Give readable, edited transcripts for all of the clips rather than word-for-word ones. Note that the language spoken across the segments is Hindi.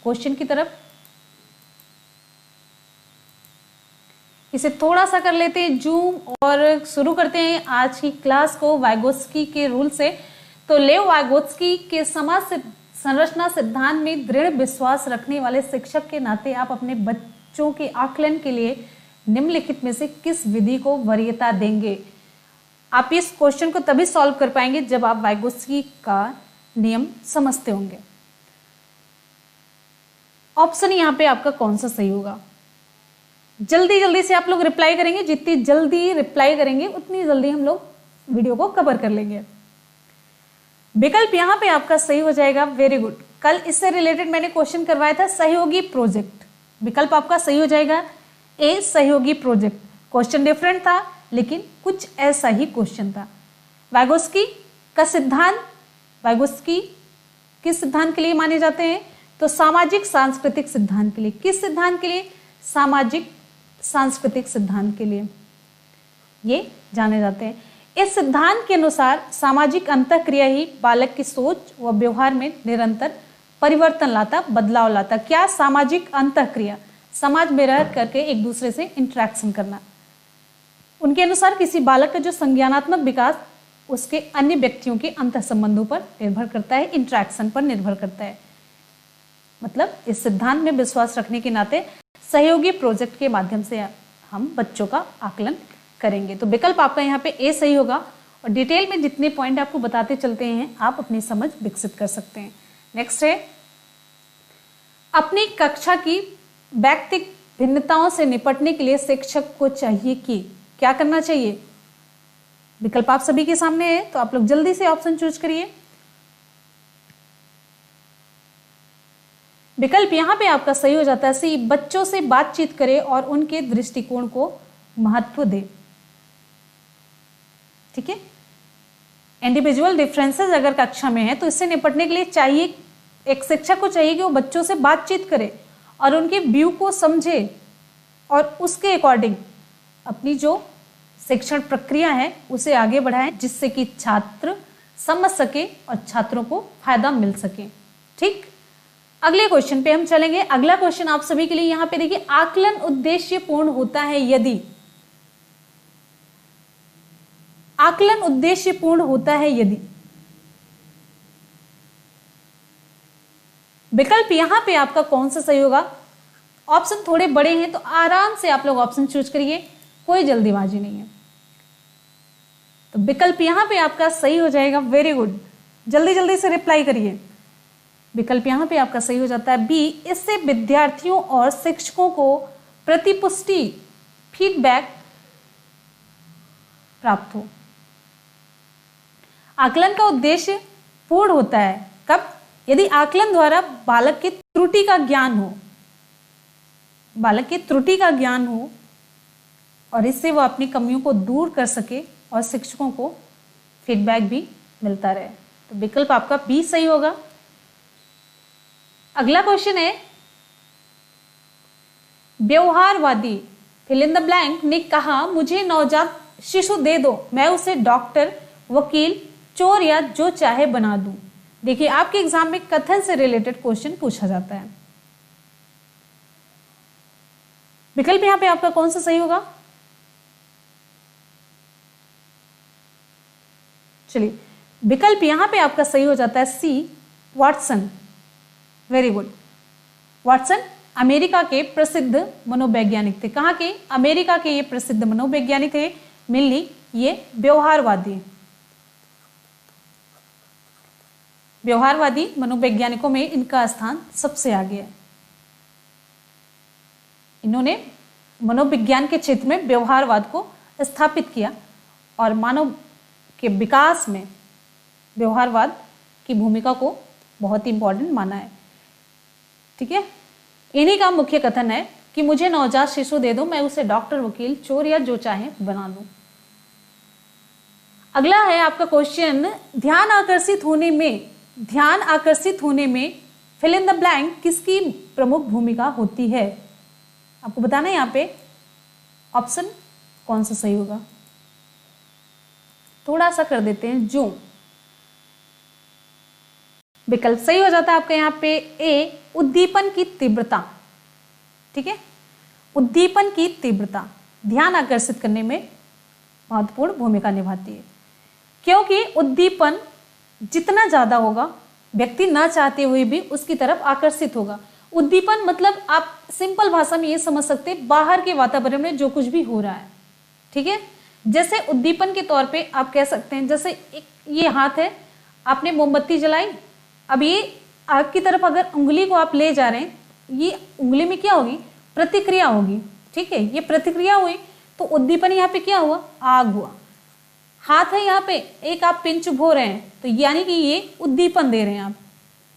क्वेश्चन की तरफ। इसे थोड़ा सा कर लेते हैं जूम और शुरू करते हैं आज की क्लास को वाइगोत्स्की के रूल से। तो लेव वाइगोत्स्की के समाज संरचना सिद्धांत में दृढ़ विश्वास रखने वाले शिक्षक के नाते आप अपने बच्चों के आकलन के लिए निम्नलिखित में से किस विधि को वरीयता देंगे? आप इस क्वेश्चन को तभी सॉल्व कर पाएंगे जब आप वाइगोत्स्की का नियम समझते होंगे। ऑप्शन यहां पे आपका कौन सा सही होगा? जल्दी जल्दी से आप लोग रिप्लाई करेंगे, जितनी जल्दी रिप्लाई करेंगे उतनी जल्दी हम लोग वीडियो को कवर कर लेंगे। विकल्प यहां पे आपका सही हो जाएगा। Very good. कल इससे रिलेटेड मैंने क्वेश्चन करवाया था, सहयोगी प्रोजेक्ट। विकल्प आपका सही हो जाएगा ए, सहयोगी प्रोजेक्ट। क्वेश्चन डिफरेंट था लेकिन कुछ ऐसा ही क्वेश्चन था। वाइगोत्स्की का सिद्धांत, वाइगोत्स्की किस सिद्धांत के लिए माने जाते हैं? तो सामाजिक सांस्कृतिक सिद्धांत के लिए। किस सिद्धांत के लिए? सामाजिक सांस्कृतिक सिद्धांत के लिए ये जाने जाते हैं। इस सिद्धांत के अनुसार सामाजिक अंतःक्रिया ही बालक की सोच व व्यवहार में निरंतर परिवर्तन लाता, बदलाव लाता। क्या? सामाजिक अंतःक्रिया, समाज में रह करके एक दूसरे से इंटरेक्शन करना। उनके अनुसार किसी बालक का जो संज्ञानात्मक विकास उसके अन्य व्यक्तियों के अंतः संबंधों पर निर्भर करता है, इंटरेक्शन पर निर्भर करता है। मतलब इस सिद्धांत में विश्वास रखने के नाते सहयोगी प्रोजेक्ट के माध्यम से हम बच्चों का आकलन करेंगे। तो विकल्प आपका यहाँ पे ए सही होगा। और डिटेल में जितने पॉइंट आपको बताते चलते हैं आप अपनी समझ विकसित कर सकते हैं। नेक्स्ट है, अपनी कक्षा की व्यक्तिगत भिन्नताओं से निपटने के लिए शिक्षक को चाहिए कि क्या करना चाहिए? विकल्प आप सभी के सामने है, तो आप लोग जल्दी से ऑप्शन चूज करिए। विकल्प यहां पे आपका सही हो जाता है सी, बच्चों से बातचीत करे और उनके दृष्टिकोण को महत्व दे। ठीक है, इंडिविजुअल डिफरेंसेस अगर कक्षा में है तो इससे निपटने के लिए चाहिए, एक शिक्षक को चाहिए कि वो बच्चों से बातचीत करे और उनके व्यू को समझे और उसके अकॉर्डिंग अपनी जो शिक्षण प्रक्रिया है उसे आगे बढ़ाएं, जिससे कि छात्र समझ सके और छात्रों को फायदा मिल सके। ठीक, अगले क्वेश्चन पे हम चलेंगे। अगला क्वेश्चन आप सभी के लिए यहां पे देखिए, आकलन उद्देश्यपूर्ण होता है यदि, आकलन उद्देश्यपूर्ण होता है यदि। विकल्प यहां पे आपका कौन सा सही होगा? ऑप्शन थोड़े बड़े हैं तो आराम से आप लोग ऑप्शन चूज करिए, कोई जल्दीबाजी नहीं है। तो विकल्प यहां पे आपका सही हो जाएगा। वेरी गुड, जल्दी जल्दी से रिप्लाई करिए। विकल्प यहां पे आपका सही हो जाता है बी, इससे विद्यार्थियों और शिक्षकों को प्रतिपुष्टि, फीडबैक प्राप्त हो। आकलन का उद्देश्य पूर्ण होता है कब? यदि आकलन द्वारा बालक की त्रुटि का ज्ञान हो, बालक की त्रुटि का ज्ञान हो और इससे वो अपनी कमियों को दूर कर सके और शिक्षकों को फीडबैक भी मिलता रहे। तो विकल्प आपका बी सही होगा। अगला क्वेश्चन है, व्यवहारवादी फिल इन द ब्लैंक ने कहा मुझे नवजात शिशु दे दो, मैं उसे डॉक्टर, वकील, चोर या जो चाहे बना दूं। देखिए आपके एग्जाम में कथन से रिलेटेड क्वेश्चन पूछा जाता है। विकल्प यहां पे आपका कौन सा सही होगा? चलिए, विकल्प यहां पे आपका सही हो जाता है सी, Watson. Very good. Watson America के प्रसिद्ध मनोवैज्ञानिक थे। कहां के? अमेरिका के ये प्रसिद्ध मनोवैज्ञानिक थे। मेनली ये व्यवहारवादी मनोवैज्ञानिकों में इनका स्थान सबसे आगे है। इन्होंने मनोविज्ञान के क्षेत्र में व्यवहारवाद को स्थापित किया और मानव के विकास में व्यवहारवाद की भूमिका को बहुत ही इंपॉर्टेंट माना है। ठीक है, इन्हीं का मुख्य कथन है कि मुझे नवजात शिशु दे दो, मैं उसे डॉक्टर, वकील, चोर या जो चाहे बना दूं। अगला है आपका क्वेश्चन, ध्यान आकर्षित होने में फिल इन द ब्लैंक किसकी प्रमुख भूमिका होती है? आपको बताना है यहाँ पे ऑप्शन कौन सा सही होगा। थोड़ा सा कर देते हैं जूम। विकल्प सही हो जाता है आपका यहाँ पे ए, उद्दीपन की तीव्रता। ठीक है, उद्दीपन की तीव्रता ध्यान आकर्षित करने में महत्वपूर्ण भूमिका निभाती है, क्योंकि उद्दीपन जितना ज्यादा होगा व्यक्ति ना चाहते हुए भी उसकी तरफ आकर्षित होगा। उद्दीपन मतलब आप सिंपल भाषा में ये समझ सकते हैं बाहर के वातावरण में जो कुछ भी हो रहा है। ठीक है, जैसे उद्दीपन के तौर पे आप कह सकते हैं, जैसे ये हाथ है, आपने मोमबत्ती जलाई, अब ये आग की तरफ अगर उंगली को आप ले जा रहे हैं, ये उंगली में क्या होगी, प्रतिक्रिया होगी। ठीक है, ये प्रतिक्रिया हुई तो उद्दीपन यहाँ पे क्या हुआ, आग हुआ। हाथ है यहाँ पे, एक आप पिन चुभो रहे हैं तो यानी कि ये उद्दीपन दे रहे हैं आप।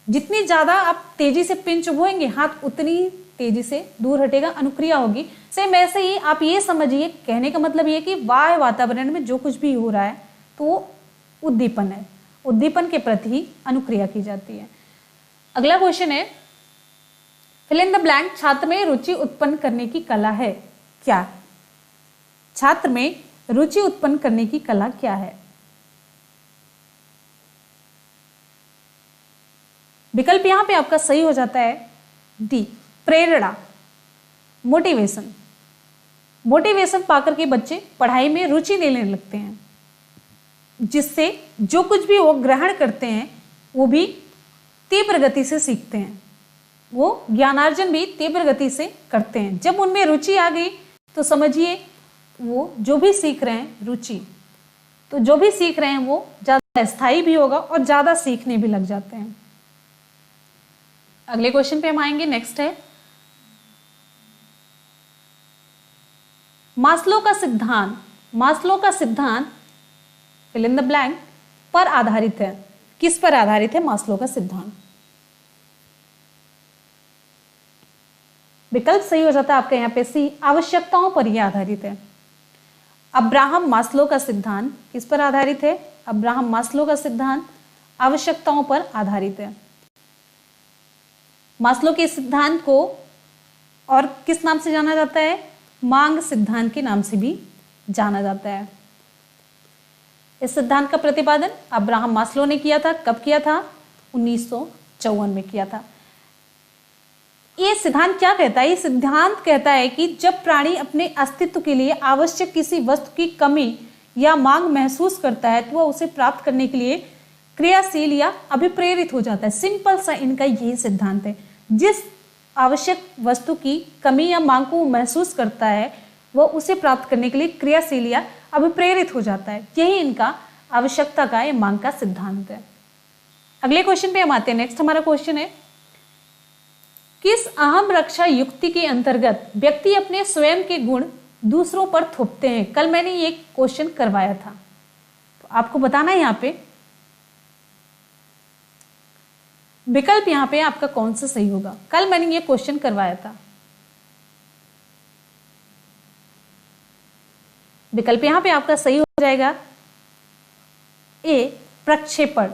जितनी ज्यादा आप तेजी से पिन चुभोएंगे हाथ उतनी तेजी से दूर हटेगा, अनुक्रिया होगी। सेम ऐसे ही आप ये समझिए, कहने का मतलब ये कि बाह्य वातावरण में जो कुछ भी हो रहा है तो वो उद्दीपन है, उद्दीपन के प्रति ही अनुक्रिया की जाती है। अगला क्वेश्चन है, फिल इन द ब्लैंक, छात्र में रुचि उत्पन्न करने की कला है क्या? छात्र में रुचि उत्पन्न करने की कला क्या है? विकल्प यहां पे आपका सही हो जाता है डी, प्रेरणा, मोटिवेशन। मोटिवेशन पाकर के बच्चे पढ़ाई में रुचि लेने लगते हैं, जिससे जो कुछ भी वो ग्रहण करते हैं वो भी तीव्र गति से सीखते हैं, वो ज्ञानार्जन भी तीव्र गति से करते हैं। जब उनमें रुचि आ गई तो समझिए वो जो भी सीख रहे हैं, रुचि, तो जो भी सीख रहे हैं वो ज्यादा स्थायी भी होगा और ज्यादा सीखने भी लग जाते हैं। अगले क्वेश्चन पे हम आएंगे, नेक्स्ट है, मास्लो का सिद्धांत, मास्लो का सिद्धांत फिल इन द ब्लैंक पर आधारित है। किस पर आधारित है मास्लो का सिद्धांत? विकल्प सही हो जाता है आपका यहाँ पे सी, आवश्यकताओं पर यह आधारित है। अब्राहम मास्लो का सिद्धांत किस पर आधारित है? अब्राहम मास्लो का सिद्धांत आवश्यकताओं पर आधारित है। मास्लो के सिद्धांत को और किस नाम से जाना जाता है? मांग सिद्धांत के नाम से भी जाना जाता है। इस सिद्धांत का प्रतिपादन अब्राहम मास्लो ने किया था। कब किया था? 1954 में किया था। ये सिद्धांत क्या कहता है? ये सिद्धांत कहता है कि जब प्राणी अपने अस्तित्व के लिए आवश्यक किसी वस्तु की कमी या मांग महसूस करता है तो वह उसे प्राप्त करने के लिए क्रियाशील या अभिप्रेरित हो जाता है। सिंपल सा इनका यही सिद्धांत है। जिस आवश्यक वस्तु की कमी या मांग को महसूस करता है वह उसे प्राप्त करने के लिए क्रियाशील या अभिप्रेरित हो जाता है। यही इनका आवश्यकता का या मांग का सिद्धांत है। अगले क्वेश्चन पे हम आते हैं। नेक्स्ट हमारा क्वेश्चन है, किस अहम रक्षा युक्ति के अंतर्गत व्यक्ति अपने स्वयं के गुण दूसरों पर थोपते हैं? कल मैंने ये क्वेश्चन करवाया था, तो आपको बताना है यहाँ पे विकल्प यहाँ पे आपका कौन सा सही होगा। कल मैंने ये क्वेश्चन करवाया था। विकल्प यहाँ पे आपका सही हो जाएगा ए, प्रक्षेपण।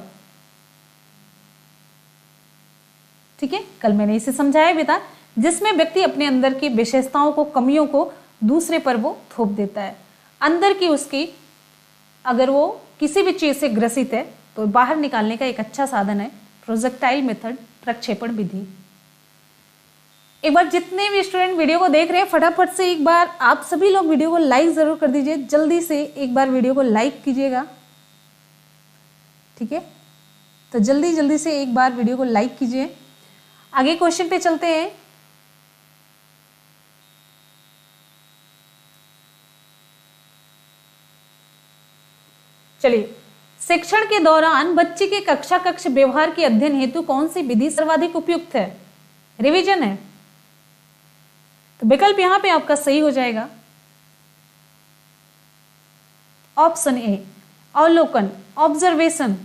ठीक है, कल मैंने इसे समझाया भी था, जिसमें व्यक्ति अपने अंदर की विशेषताओं को, कमियों को दूसरे पर वो थोप देता है। अंदर की उसकी अगर वो किसी भी चीज से ग्रसित है तो बाहर निकालने का एक अच्छा साधन है प्रोजेक्टाइल मेथड, प्रक्षेपण विधि। एक बार जितने भी स्टूडेंट वीडियो को देख रहे हैं फटाफट से एक बार आप सभी लोग वीडियो को लाइक जरूर कर दीजिए। जल्दी से एक बार वीडियो को लाइक कीजिएगा। ठीक है, तो जल्दी से एक बार वीडियो को लाइक कीजिए। आगे क्वेश्चन पे चलते हैं। चलिए, शिक्षण के दौरान बच्चे के कक्षा कक्ष व्यवहार के अध्ययन हेतु कौन सी विधि सर्वाधिक उपयुक्त है? रिवीजन है। तो विकल्प यहां पे आपका सही हो जाएगा ऑप्शन ए, अवलोकन, ऑब्जर्वेशन।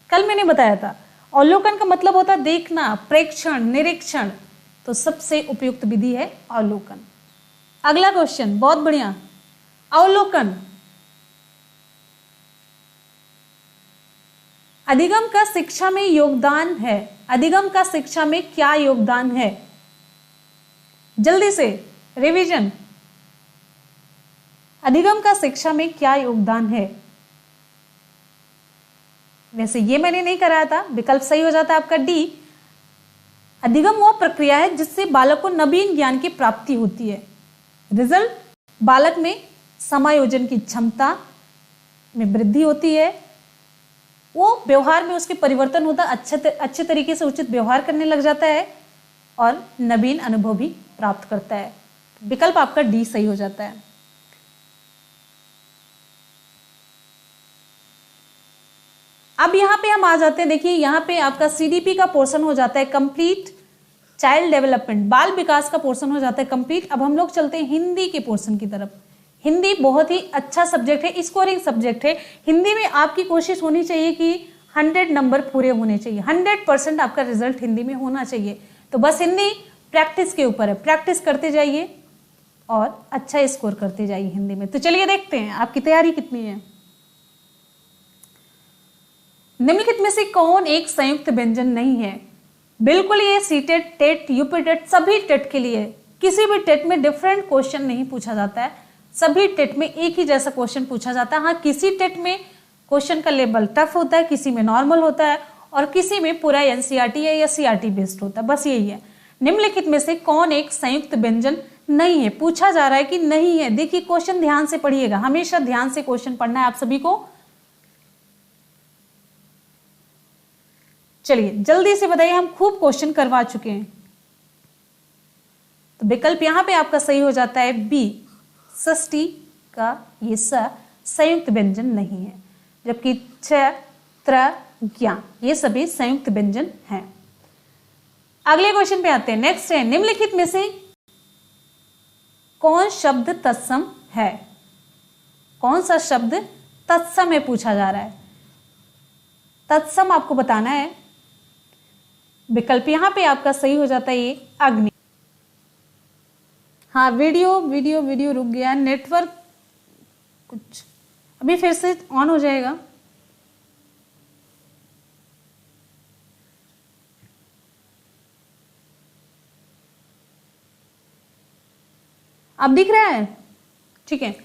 कल मैंने बताया था अवलोकन का मतलब होता है देखना, प्रेक्षण, निरीक्षण। तो सबसे उपयुक्त विधि है अवलोकन। अगला क्वेश्चन बहुत बढ़िया, अवलोकन। अधिगम का शिक्षा में योगदान है। अधिगम का शिक्षा में क्या योगदान है? जल्दी से रिवीजन। अधिगम का शिक्षा में क्या योगदान है? वैसे ये मैंने नहीं कराया था, विकल्प सही हो जाता है आपका डी। अधिगम वो प्रक्रिया है जिससे बालक को नवीन ज्ञान की प्राप्ति होती है। रिजल्ट, बालक में समायोजन की क्षमता में वृद्धि होती है, वो व्यवहार में उसके परिवर्तन होता है, अच्छे तरीके से उचित व्यवहार करने लग जाता है और नवीन अनुभव भी प्राप्त करता है। विकल्प आपका डी सही हो जाता है। अब यहां पे हम आ जाते हैं, देखिए यहां पे आपका सीडीपी का पोर्शन हो जाता है कंप्लीट, चाइल्ड डेवलपमेंट, बाल विकास का पोर्शन हो जाता है कंप्लीट। अब हम लोग चलते हैं हिंदी के पोर्शन की तरफ। हिंदी बहुत ही अच्छा सब्जेक्ट है, स्कोरिंग सब्जेक्ट है। हिंदी में आपकी कोशिश होनी चाहिए कि 100 नंबर पूरे होने चाहिए, 100% आपका रिजल्ट हिंदी में होना चाहिए। तो बस हिंदी प्रैक्टिस के ऊपर है, प्रैक्टिस करते जाइए और अच्छा स्कोर करते जाइए हिंदी में। तो चलिए देखते हैं आपकी तैयारी कितनी है। निम्नलिखित में से कौन एक संयुक्त व्यंजन नहीं है? बिल्कुल ये सीटेट, टेट, यूपी टेट, सभी टेट के लिए, किसी भी टेट में डिफरेंट क्वेश्चन नहीं पूछा जाता है, सभी टेट में एक ही जैसा क्वेश्चन पूछा जाता है। हाँ, किसी टेट में क्वेश्चन का लेवल टफ होता है, किसी में नॉर्मल होता है और किसी में पूरा एनसीईआरटी है या सीआरटी बेस्ड होता है, बस यही है। निम्नलिखित में से कौन एक संयुक्त व्यंजन नहीं है? पूछा जा रहा है कि नहीं है। देखिए क्वेश्चन ध्यान से पढ़िएगा, हमेशा ध्यान से क्वेश्चन पढ़ना है आप सभी को। चलिए जल्दी से बताइए, हम खूब क्वेश्चन करवा चुके हैं। तो विकल्प यहां पे आपका सही हो जाता है बी, षष्ठी का ये स संयुक्त व्यंजन नहीं है, जबकि छ, त्र, ज्ञ ये सभी संयुक्त व्यंजन हैं। अगले क्वेश्चन पे आते हैं। नेक्स्ट है, निम्नलिखित में से कौन शब्द तत्सम है? कौन सा शब्द तत्सम है पूछा जा रहा है। तत्सम आपको बताना है। विकल्प यहां पे आपका सही हो जाता है ये अग्नि। हाँ, वीडियो रुक गया, नेटवर्क कुछ अभी फिर से ऑन हो जाएगा। अब दिख रहा है? ठीक है।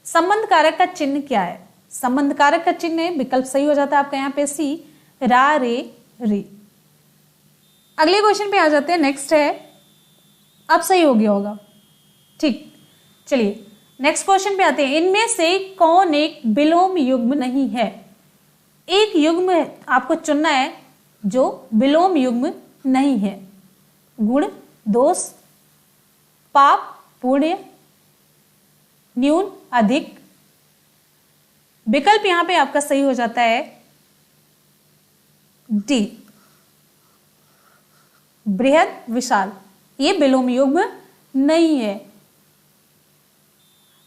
संबंध कारक का चिन्ह क्या है? संबंध कारक का चिन्ह है, विकल्प सही हो जाता है आपका यहाँ पे सी, रा, रे, री। अगले क्वेश्चन पे आ जाते हैं। नेक्स्ट है, अब सही हो गया होगा, ठीक। चलिए नेक्स्ट क्वेश्चन पे आते हैं। इनमें से कौन एक विलोम युग्म नहीं है? एक युग्म आपको चुनना है जो विलोम युग्म नहीं है। गुण, दोष, पाप, पुण्य, न्यून, अधिक। विकल्प यहां पे आपका सही हो जाता है डी, बृहद, विशाल, ये विलोम युग्म नहीं है।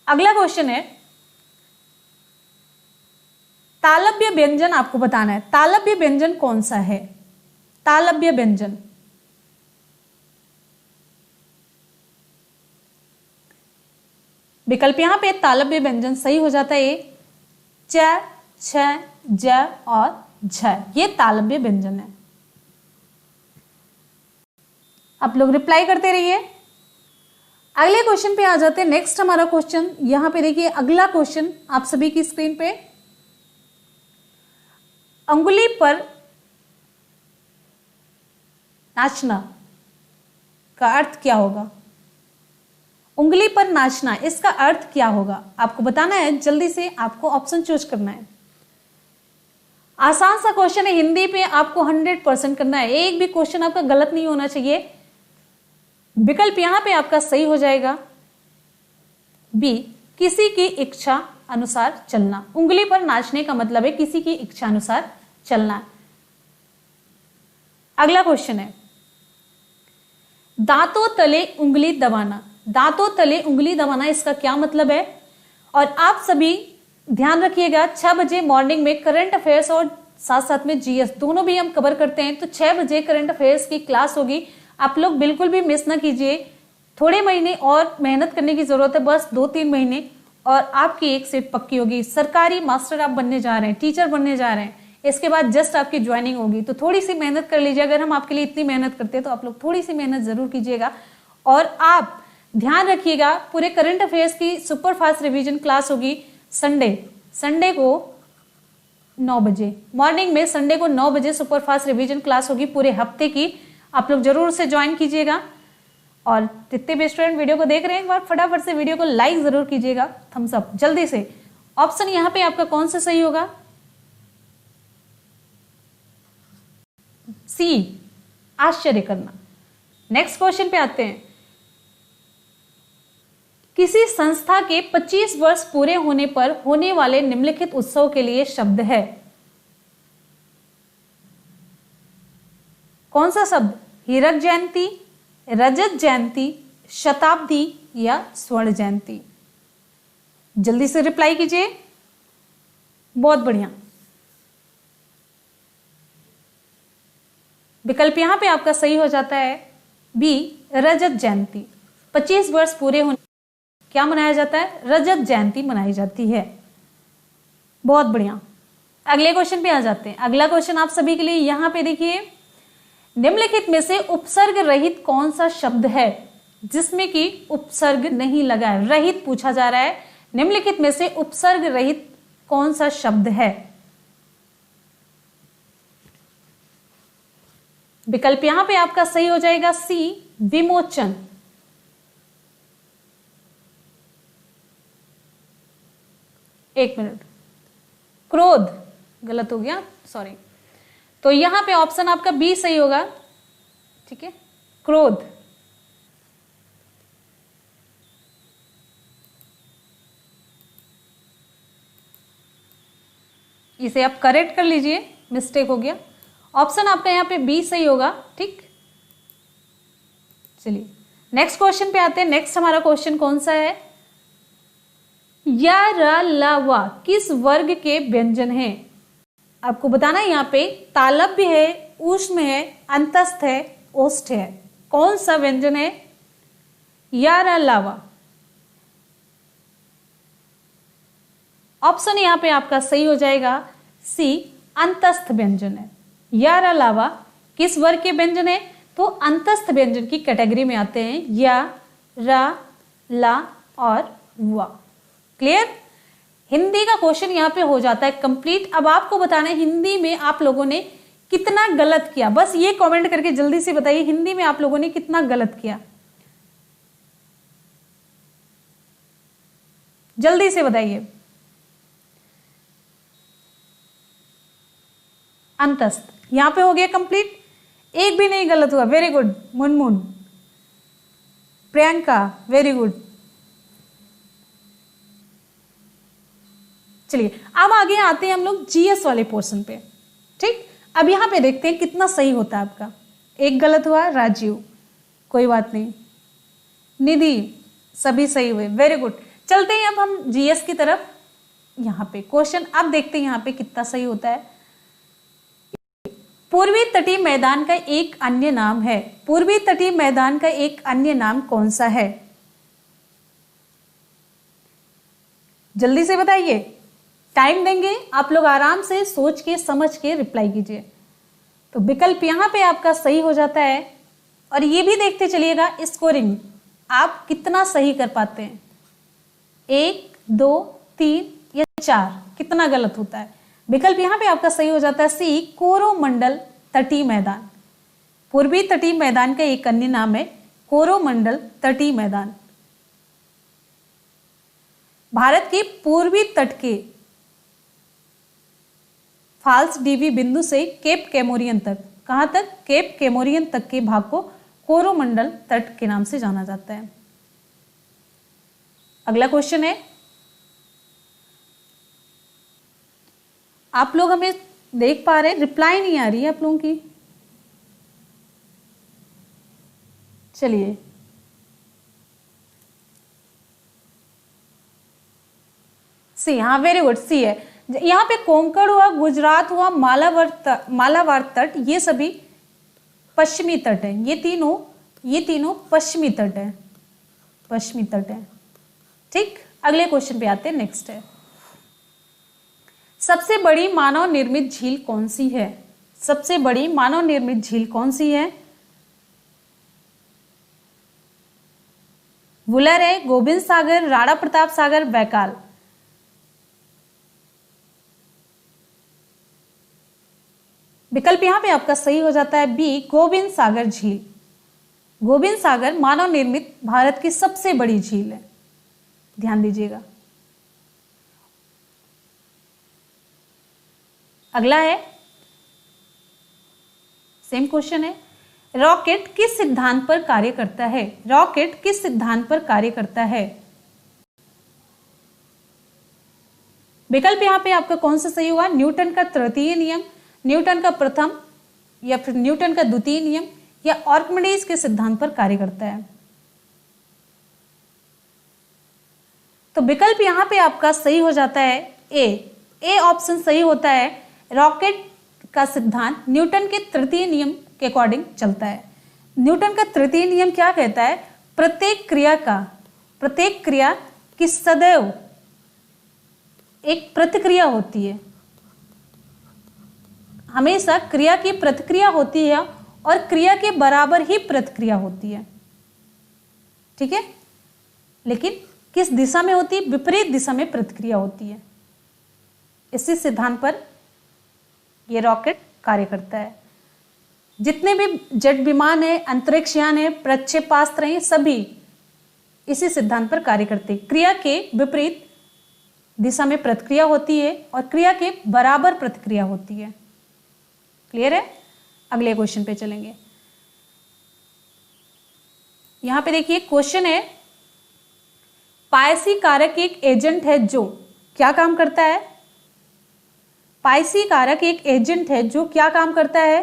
अगला क्वेश्चन है, तालव्य व्यंजन आपको बताना है। तालव्य व्यंजन कौन सा है? तालव्य व्यंजन, विकल्प यहां पे तालव्य व्यंजन सही हो जाता है च, छ, ज और झ, ये तालव्य व्यंजन है। आप लोग रिप्लाई करते रहिए। अगले क्वेश्चन पे आ जाते हैं। नेक्स्ट हमारा क्वेश्चन यहां पे देखिए, अगला क्वेश्चन आप सभी की स्क्रीन पे, अंगुली पर नाचना का अर्थ क्या होगा? उंगली पर नाचना, इसका अर्थ क्या होगा आपको बताना है। जल्दी से आपको ऑप्शन चूज करना है। आसान सा क्वेश्चन है, हिंदी पे आपको 100% करना है, एक भी क्वेश्चन आपका गलत नहीं होना चाहिए। विकल्प यहां पे आपका सही हो जाएगा बी, किसी की इच्छा अनुसार चलना। उंगली पर नाचने का मतलब है किसी की इच्छा अनुसार चलना। अगला क्वेश्चन है, दांतों तले उंगली दबाना। दांतों तले उंगली दबाना, इसका क्या मतलब है? और आप सभी ध्यान रखिएगा, 6 बजे मॉर्निंग में करंट अफेयर्स और साथ साथ में जीएस दोनों भी हम कवर करते हैं। तो 6 बजे करंट अफेयर्स की क्लास होगी, आप लोग बिल्कुल भी मिस ना कीजिए। थोड़े महीने और मेहनत करने की जरूरत है, बस 2-3 महीने, और आपकी एक सीट पक्की होगी। सरकारी मास्टर आप बनने जा रहे हैं, टीचर बनने जा रहे हैं, इसके बाद जस्ट आपकी ज्वाइनिंग होगी। तो थोड़ी सी मेहनत कर लीजिए। अगर हम आपके लिए इतनी मेहनत करते हैं तो आप लोग थोड़ी सी मेहनत जरूर कीजिएगा। और आप ध्यान रखिएगा, पूरे करंट अफेयर्स की सुपर फास्ट रिवीजन क्लास होगी संडे को 9 बजे मॉर्निंग में संडे को 9 बजे सुपरफास्ट रिवीजन क्लास होगी पूरे हफ्ते की। आप लोग जरूर से ज्वाइन कीजिएगा। और जितने भी स्टूडेंट वीडियो को देख रहे हैं एक बार फटाफट से वीडियो को लाइक जरूर कीजिएगा, थम्स अप जल्दी से। ऑप्शन यहाँ पे आपका कौन सा सही होगा? सी, आश्चर्य करना। नेक्स्ट क्वेश्चन पे आते हैं। किसी संस्था के 25 वर्ष पूरे होने पर होने वाले निम्नलिखित उत्सव के लिए शब्द है। कौन सा शब्द? हीरक जयंती, रजत जयंती, शताब्दी या स्वर्ण जयंती? जल्दी से रिप्लाई कीजिए। बहुत बढ़िया। विकल्प यहां पे आपका सही हो जाता है बी, रजत जयंती। 25 वर्ष पूरे होने क्या मनाया जाता है? रजत जयंती मनाई जाती है। बहुत बढ़िया। अगले क्वेश्चन पे आ जाते हैं। अगला क्वेश्चन आप सभी के लिए यहां पे देखिए, निम्नलिखित में से उपसर्ग रहित कौन सा शब्द है जिसमें कि उपसर्ग नहीं लगा है? रहित पूछा जा रहा है। निम्नलिखित में से उपसर्ग रहित कौन सा शब्द है? विकल्प यहां पे आपका सही हो जाएगा सी, विमोचन। एक मिनट, क्रोध गलत हो गया, सॉरी। तो यहां पे ऑप्शन आपका बी सही होगा। ठीक है, क्रोध। इसे आप करेक्ट कर लीजिए, मिस्टेक हो गया। ऑप्शन आपका यहां पे बी सही होगा। ठीक, चलिए नेक्स्ट क्वेश्चन पे आते हैं। नेक्स्ट हमारा क्वेश्चन कौन सा है? या, र, ला, वा किस वर्ग के व्यंजन हैं? आपको बताना है, यहां पे तालव्य है, ऊष्म है, अंतस्थ है, ओष्ठ है। कौन सा व्यंजन है? या, र, ला, वा। ऑप्शन यहां पे आपका सही हो जाएगा सी, अंतस्थ व्यंजन है। या, र, ला, वा किस वर्ग के व्यंजन है? तो अंतस्थ व्यंजन की कैटेगरी में आते हैं या, र, ला और वा। क्लियर? हिंदी का क्वेश्चन यहां पे हो जाता है कंप्लीट। अब आपको बताना है हिंदी में आप लोगों ने कितना गलत किया। बस ये कमेंट करके जल्दी से बताइए हिंदी में आप लोगों ने कितना गलत किया। जल्दी से बताइए। अंतस्थ यहां पे हो गया कंप्लीट, एक भी नहीं गलत हुआ। Very good Munmun, Priyanka, very good. चलिए अब आगे आते हैं हम लोग जीएस वाले पोर्शन पे। ठीक, अब यहां पे देखते हैं कितना सही होता है आपका। एक गलत हुआ, राजीव, कोई बात नहीं। निधि, सभी सही हुए, वेरी गुड। चलते हैं अब हम जीएस की तरफ। यहां पे क्वेश्चन अब देखते हैं यहां पे कितना सही होता है। पूर्वी तटीय मैदान का एक अन्य नाम है। पूर्वी तटीय मैदान का एक अन्य नाम कौन सा है? जल्दी से बताइए, टाइम देंगे, आप लोग आराम से सोच के समझ के रिप्लाई कीजिए। तो विकल्प यहां पे आपका सही हो जाता है। और ये भी देखते चलिएगा स्कोरिंग आप कितना सही कर पाते हैं। 1, 2, 3 या 4 कितना गलत होता है। विकल्प यहां पे आपका सही हो जाता है सी, कोरोमंडल तटीय मैदान। पूर्वी तटीय मैदान का एक अन्य नाम है कोरोमंडल तटीय मैदान। भारत के पूर्वी तट के फाल्स डीवी बिंदु से केप कैमोरियन तक, कहां तक? केप कैमोरियन तक के भाग को कोरोमंडल तट के नाम से जाना जाता है। अगला क्वेश्चन है, आप लोग हमें देख पा रहे हैं, रिप्लाई नहीं आ रही है आप लोगों की। चलिए सी, हाँ वेरी गुड, सी है। यहां पे कोंकण हुआ, गुजरात हुआ, मालाबार तट, ये सभी पश्चिमी तट है। ये तीनों पश्चिमी तट है, पश्चिमी तट है। ठीक, अगले क्वेश्चन पे आते हैं। नेक्स्ट है, सबसे बड़ी मानव निर्मित झील कौन सी है? सबसे बड़ी मानव निर्मित झील कौन सी है? वुलर है, गोविंद सागर, राणा प्रताप सागर, बैकाल। विकल्प यहाँ पे आपका सही हो जाता है बी, गोविंद सागर झील। गोविंद सागर मानव निर्मित भारत की सबसे बड़ी झील है, ध्यान दीजिएगा। अगला है, सेम क्वेश्चन है, रॉकेट किस सिद्धांत पर कार्य करता है? रॉकेट किस सिद्धांत पर कार्य करता है? विकल्प यहां पे आपका कौन सा सही हुआ? न्यूटन का तृतीय नियम, न्यूटन का प्रथम, या फिर न्यूटन का द्वितीय नियम, या आर्किमिडीज के सिद्धांत पर कार्य करता है। तो विकल्प यहां पे आपका सही हो जाता है ए ऑप्शन सही होता है। रॉकेट का सिद्धांत न्यूटन के तृतीय नियम के अकॉर्डिंग चलता है। न्यूटन का तृतीय नियम क्या कहता है? प्रत्येक क्रिया की सदैव एक प्रतिक्रिया होती है, हमेशा क्रिया की प्रतिक्रिया होती है और क्रिया के बराबर ही प्रतिक्रिया होती है, ठीक है। लेकिन किस दिशा में होती है? विपरीत दिशा में प्रतिक्रिया होती है। इसी सिद्धांत पर यह रॉकेट कार्य करता है। जितने भी जेट विमान है, अंतरिक्ष यान है, प्रक्षेपास्त्र हैं, सभी इसी सिद्धांत पर कार्य करते हैं। क्रिया के विपरीत दिशा में प्रतिक्रिया होती है और क्रिया के बराबर प्रतिक्रिया होती है। क्लियर है? अगले क्वेश्चन पे चलेंगे। यहां पे देखिए क्वेश्चन है, पायसी कारक एक एजेंट है जो क्या काम करता है? पायसी कारक एक एजेंट है जो क्या काम करता है?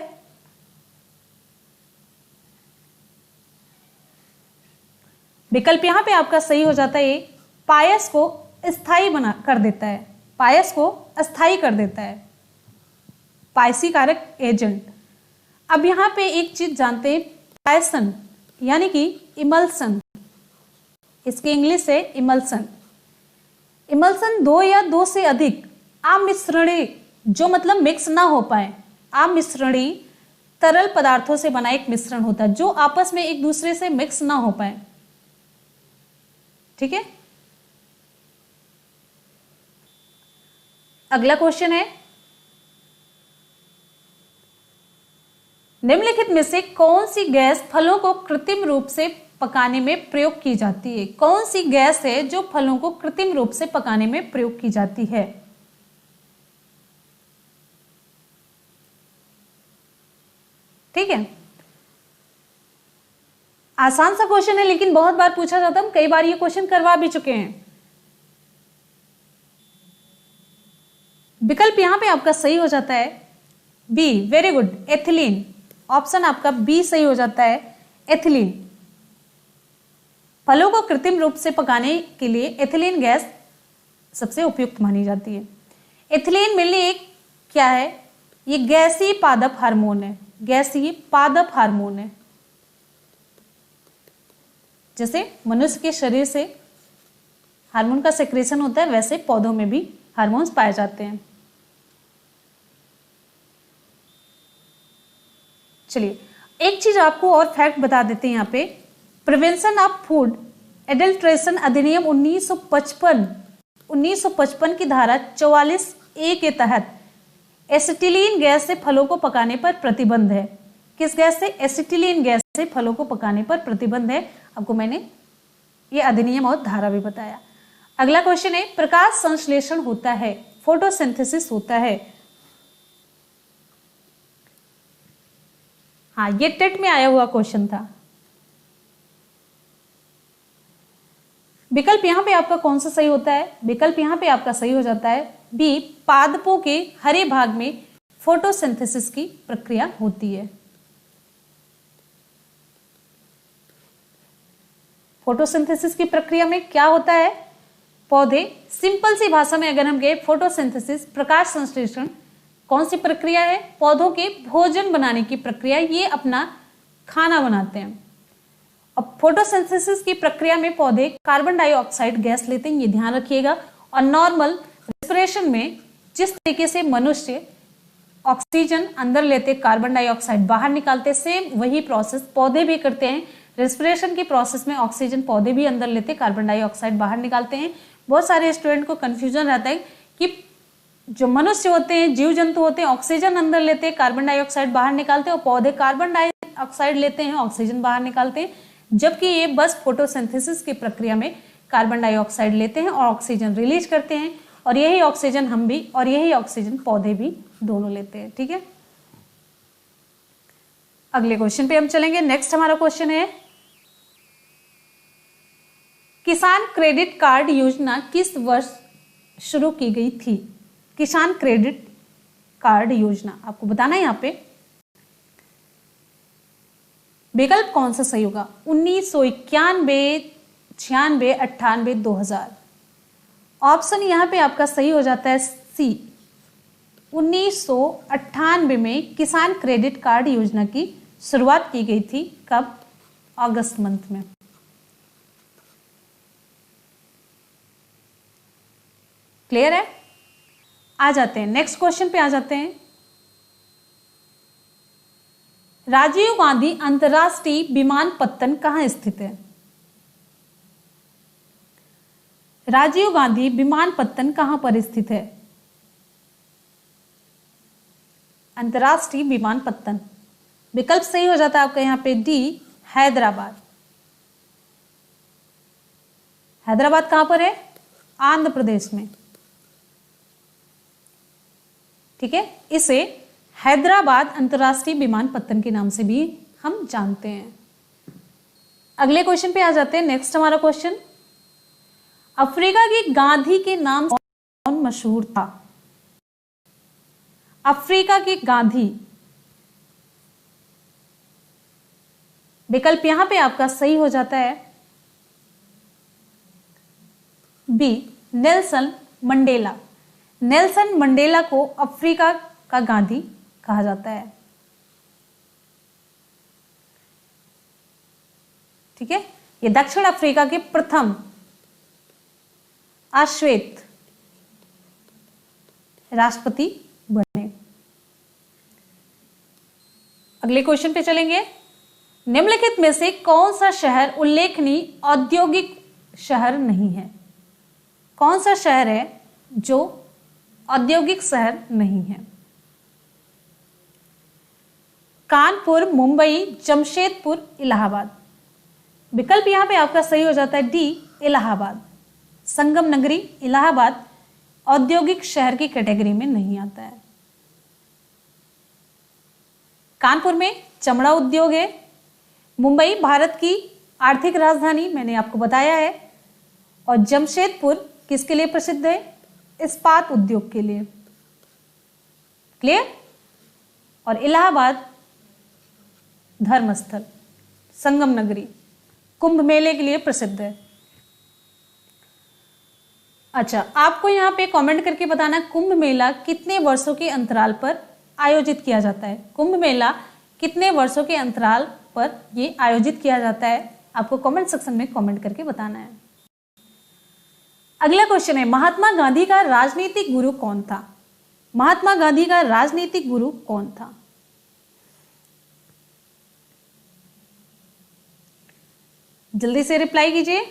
विकल्प यहां पे आपका सही हो जाता है, पायस को स्थायी बना कर देता है, पायस को अस्थायी कर देता है, पायसी कारक एजेंट। अब यहां पे एक चीज जानते हैं, पायसन यानी कि इमल्सन, इसकी इंग्लिश है इमल्सन। इमल्सन दो या दो से अधिक आमिश्रणी, जो मतलब मिक्स ना हो पाए, आमिश्रणी तरल पदार्थों से बना एक मिश्रण होता है जो आपस में एक दूसरे से मिक्स ना हो पाए, ठीक है। अगला क्वेश्चन है, निम्नलिखित में से कौन सी गैस फलों को कृत्रिम रूप से पकाने में प्रयोग की जाती है? कौन सी गैस है जो फलों को कृत्रिम रूप से पकाने में प्रयोग की जाती है? ठीक है, आसान सा क्वेश्चन है लेकिन बहुत बार पूछा जाता है, हम कई बार ये क्वेश्चन करवा भी चुके हैं। विकल्प यहां पे आपका सही हो जाता है B, very good, ethylene. Option आपका बी सही हो जाता है, एथिलीन। फलों को कृत्रिम रूप से पकाने के लिए एथिलीन गैस सबसे उपयुक्त मानी जाती है। एथिलीन मिलने एक क्या है? ये गैसीय पादप हार्मोन है, गैसीय पादप हार्मोन है। जैसे मनुष्य के शरीर से हार्मोन का सेक्रेशन होता है, वैसे पौधों में भी हार्मोन्स पाए जाते हैं। चलिए एक चीज आपको और फैक्ट बता देते हैं यहाँ पे, प्रिवेंशन ऑफ फूड एडल्ट्रेशन अधिनियम 1955 की धारा 44A के तहत एसिटिलीन गैस से फलों को पकाने पर प्रतिबंध है। किस गैस से? एसिटिलीन गैस से फलों को पकाने पर प्रतिबंध है। आपको मैंने ये अधिनियम और धारा भी बताया। अगला क्वेश्चन है, प्रकाश संश्लेषण होता है, फोटोसिंथेसिस होता है। हाँ, ये टेट में आया हुआ क्वेश्चन था। विकल्प यहां पे आपका कौन सा सही होता है? विकल्प यहां पे आपका सही हो जाता है बी, पादपों के हरे भाग में फोटोसिंथेसिस की प्रक्रिया होती है। फोटोसिंथेसिस की प्रक्रिया में क्या होता है? पौधे, सिंपल सी भाषा में अगर हम गए, फोटोसिंथेसिस प्रकाश संश्लेषण कौन सी प्रक्रिया है? पौधों के भोजन बनाने की प्रक्रिया, ये अपना खाना बनाते हैं। अब फोटोसिंथेसिस की प्रक्रिया में पौधे कार्बन डाइऑक्साइड गैस लेते हैं, ये ध्यान रखिएगा। और नॉर्मल रेस्पिरेशन में जिस तरीके से मनुष्य ऑक्सीजन अंदर लेते, कार्बन डाइऑक्साइड बाहर निकालते, सेम वही प्रोसेस पौधे भी करते हैं। रेस्पिरेशन की प्रोसेस में ऑक्सीजन पौधे भी अंदर लेते, कार्बन डाइऑक्साइड बाहर निकालते हैं। बहुत सारे स्टूडेंट को कंफ्यूजन रहता है कि जो मनुष्य होते हैं, जीव जंतु होते हैं, ऑक्सीजन अंदर लेते हैं, कार्बन डाइऑक्साइड बाहर निकालते हैं, और पौधे कार्बन डाइऑक्साइड लेते हैं, ऑक्सीजन बाहर निकालते हैं, जबकि ये बस फोटोसिंथेसिस की प्रक्रिया में कार्बन डाइऑक्साइड लेते हैं और ऑक्सीजन रिलीज करते हैं, और यही ऑक्सीजन हम भी और यही ऑक्सीजन पौधे भी दोनों लेते हैं। ठीक है, अगले क्वेश्चन पे हम चलेंगे। नेक्स्ट हमारा क्वेश्चन है, किसान क्रेडिट कार्ड योजना किस वर्ष शुरू की गई थी? किसान क्रेडिट कार्ड योजना आपको बताना है यहाँ पे विकल्प कौन सा सही होगा? 1991, 96, 98, 2000। ऑप्शन यहां पे आपका सही हो जाता है सी। 1998 में किसान क्रेडिट कार्ड योजना की शुरुआत की गई थी। कब? अगस्त मंथ में। क्लियर है? आ जाते हैं नेक्स्ट क्वेश्चन पे, आ जाते हैं। राजीव गांधी अंतर्राष्ट्रीय विमानपत्तन कहां स्थित है? राजीव गांधी विमानपत्तन कहां पर स्थित है? अंतर्राष्ट्रीय विमानपत्तन विकल्प सही हो जाता है आपका यहां पे डी, हैदराबाद। हैदराबाद कहां पर है? आंध्र प्रदेश में। ठीक है, इसे हैदराबाद अंतर्राष्ट्रीय विमानपत्तन के नाम से भी हम जानते हैं। अगले क्वेश्चन पे आ जाते हैं। नेक्स्ट हमारा क्वेश्चन, अफ्रीका की गांधी के नाम कौन मशहूर था? अफ्रीका की गांधी विकल्प यहां पे आपका सही हो जाता है B, Nelson Mandela. Nelson Mandela को अफ्रीका का गांधी कहा जाता है। ठीक है, ये दक्षिण अफ्रीका के प्रथम अश्वेत राष्ट्रपति बने। अगले क्वेश्चन पे चलेंगे। निम्नलिखित में से कौन सा शहर उल्लेखनीय औद्योगिक शहर नहीं है? कौन सा शहर है जो औद्योगिक शहर नहीं है? कानपुर, मुंबई, जमशेदपुर, इलाहाबाद। विकल्प यहां पे आपका सही हो जाता है डी, इलाहाबाद। संगम नगरी इलाहाबाद औद्योगिक शहर की कैटेगरी में नहीं आता है। कानपुर में चमड़ा उद्योग है। मुंबई भारत की आर्थिक राजधानी मैंने आपको बताया है। और जमशेदपुर किसके लिए प्रसिद्ध है? इस्पात उद्योग के लिए। क्लियर? और इलाहाबाद धर्मस्थल, संगम नगरी, कुंभ मेले के लिए प्रसिद्ध है। अच्छा, आपको यहां पे कमेंट करके बताना कुंभ मेला कितने वर्षों के अंतराल पर आयोजित किया जाता है? कुंभ मेला कितने वर्षों के अंतराल पर ये आयोजित किया जाता है? आपको कमेंट सेक्शन में कमेंट करके बताना है। अगला क्वेश्चन है, महात्मा गांधी का राजनीतिक गुरु कौन था? महात्मा गांधी का राजनीतिक गुरु कौन था? जल्दी से रिप्लाई कीजिए।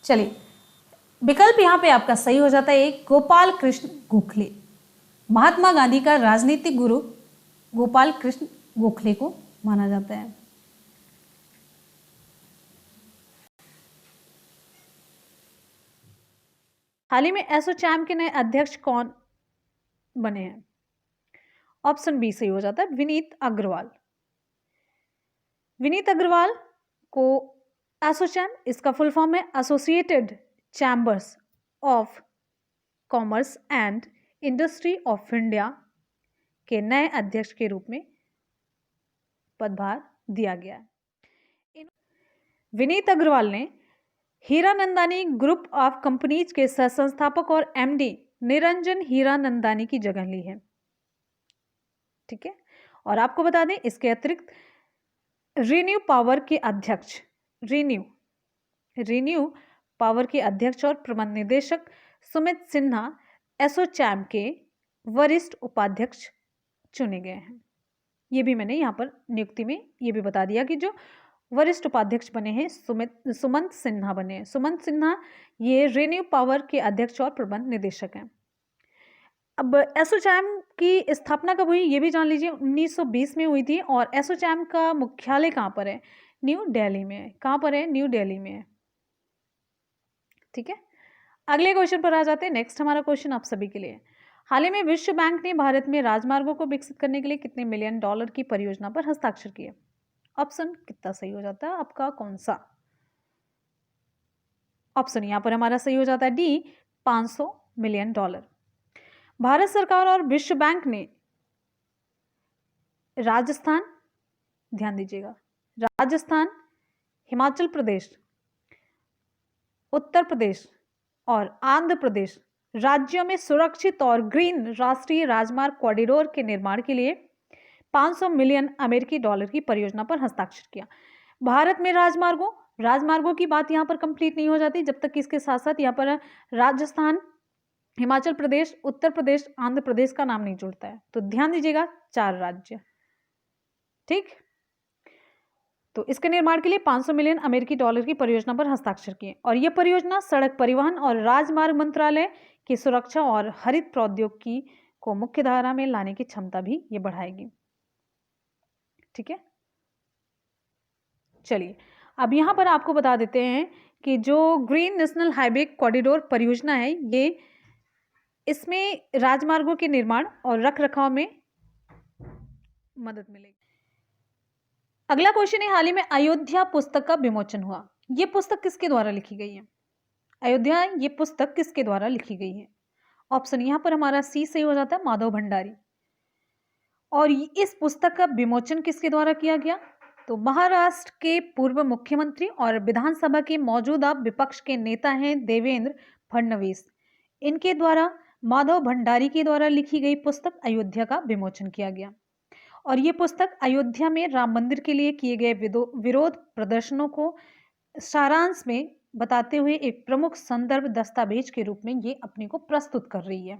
चलिए, विकल्प यहां पे आपका सही हो जाता है गोपाल कृष्ण गोखले। महात्मा गांधी का राजनीतिक गुरु गोपाल कृष्ण गोखले को माना जाता है। हाल ही में एसोचैम के नए अध्यक्ष कौन बने हैं? ऑप्शन बी सही हो जाता है विनीत अग्रवाल। विनीत अग्रवाल को एसोचैम, इसका फुल फॉर्म है associated chambers of commerce and industry of India, के नए अध्यक्ष के रूप में पदभार दिया गया है। विनीत अग्रवाल ने हीरानंदानी ग्रुप ऑफ कंपनीज के सह संस्थापक और एमडी निरंजन हीरानंदानी की जगह ली है। ठीक है, और आपको बता दें इसके अतिरिक्त रीन्यू पावर के अध्यक्ष रीन्यू पावर के अध्यक्ष और प्रबंध निदेशक सुमित सिन्हा एसोचैम के वरिष्ठ उपाध्यक्ष चुने गए हैं। ये भी मैंने यहाँ पर नियुक्ति में ये भी बता दिया कि जो वरिष्ठ उपाध्यक्ष बने हैं सुमंत सिन्हा बने हैं। सुमंत सिन्हा ये रेन्यू पावर के अध्यक्ष और प्रबंध निदेशक हैं। अब एसोचैम की स्थापना कब हुई ये भी जान लीजिए, 1920 में हुई थी। और एसोचैम का मुख्यालय कहाँ पर है? न्यू दिल्ली में है। कहाँ पर है? न्यू दिल्ली में है। ठीक है, अगले क्वेश्चन पर आ जाते हैं। नेक्स्ट हमारा क्वेश्चन आप सभी के लिए, हाल ही में विश्व बैंक ने भारत में राजमार्गों को विकसित करने के लिए कितने मिलियन डॉलर की परियोजना पर हस्ताक्षर किए? ऑप्शन कितना सही हो जाता है आपका? कौन सा ऑप्शन यहां पर हमारा सही हो जाता है? D, 500 million dollar. भारत सरकार और विश्व बैंक ने राजस्थान, ध्यान दीजिएगा, राजस्थान, हिमाचल प्रदेश, उत्तर प्रदेश और आंध्र प्रदेश राज्यों में सुरक्षित और ग्रीन राष्ट्रीय राजमार्ग कॉरिडोर के निर्माण के लिए 500 मिलियन अमेरिकी डॉलर की परियोजना पर हस्ताक्षर किया। भारत में राजमार्गों की बात यहां पर कंप्लीट नहीं हो जाती जब तक कि इसके साथ साथ यहां पर राजस्थान, हिमाचल प्रदेश, उत्तर प्रदेश, आंध्र प्रदेश का नाम नहीं जुड़ता है। तो ध्यान दीजिएगा, 4 राज्य। ठीक, तो इसके निर्माण के लिए 500 मिलियन अमेरिकी डॉलर की परियोजना पर हस्ताक्षर किए। और यह परियोजना सड़क परिवहन और राजमार्ग मंत्रालय की सुरक्षा और हरित प्रौद्योगिकी को मुख्य धारा में लाने की क्षमता भी ये बढ़ाएगी। ठीक है, चलिए अब यहां पर आपको बता देते हैं कि जो ग्रीन नेशनल हाईवे कॉरिडोर परियोजना है, ये इसमें राजमार्गों के निर्माण और रखरखाव में मदद मिलेगी। अगला क्वेश्चन है, हाल ही में अयोध्या पुस्तक का विमोचन हुआ। यह पुस्तक किसके द्वारा लिखी गई है? अयोध्या, ये पुस्तक किसके द्वारा लिखी गई है? ऑप्शन यहां पर हमारा सी सही हो जाता है, माधव भंडारी। और इस पुस्तक का विमोचन किसके द्वारा किया गया? तो महाराष्ट्र के पूर्व मुख्यमंत्री और विधानसभा के मौजूदा विपक्ष के नेता हैं देवेंद्र फडणवीस, इनके द्वारा माधव भंडारी के द्वारा लिखी गई पुस्तक अयोध्या का विमोचन किया गया। और ये पुस्तक अयोध्या में राम मंदिर के लिए किए गए विरोध प्रदर्शनों को सारांश में बताते हुए एक प्रमुख संदर्भ दस्तावेज के रूप में ये अपने को प्रस्तुत कर रही है।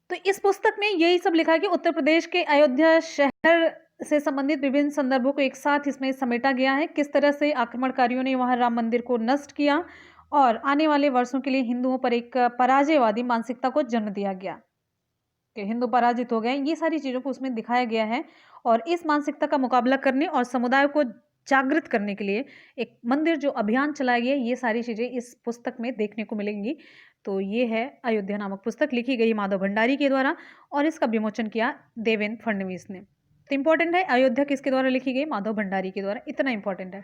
तो इस पुस्तक में यही सब लिखा है कि उत्तर प्रदेश के अयोध्या शहर से संबंधित विभिन्न संदर्भों को एक साथ इसमें समेटा गया है। किस तरह से आक्रमणकारियों ने वहां राम मंदिर को नष्ट किया और आने वाले वर्षों के लिए हिंदुओं पर एक पराजयवादी मानसिकता को जन्म दिया गया कि हिंदू पराजित हो गए। ये सारी चीजों को उसमें दिखाया गया है। और इस मानसिकता का मुकाबला करने और समुदाय को जागृत करने के लिए एक मंदिर जो अभियान चलाया गया, ये सारी चीजें इस पुस्तक में देखने को मिलेंगी। तो ये है अयोध्या नामक पुस्तक, लिखी गई माधव भंडारी के द्वारा और इसका विमोचन किया देवेंद्र फडणवीस ने। तो इंपॉर्टेंट है, अयोध्या किसके द्वारा लिखी गई? माधव भंडारी के द्वारा। इतना इंपॉर्टेंट है।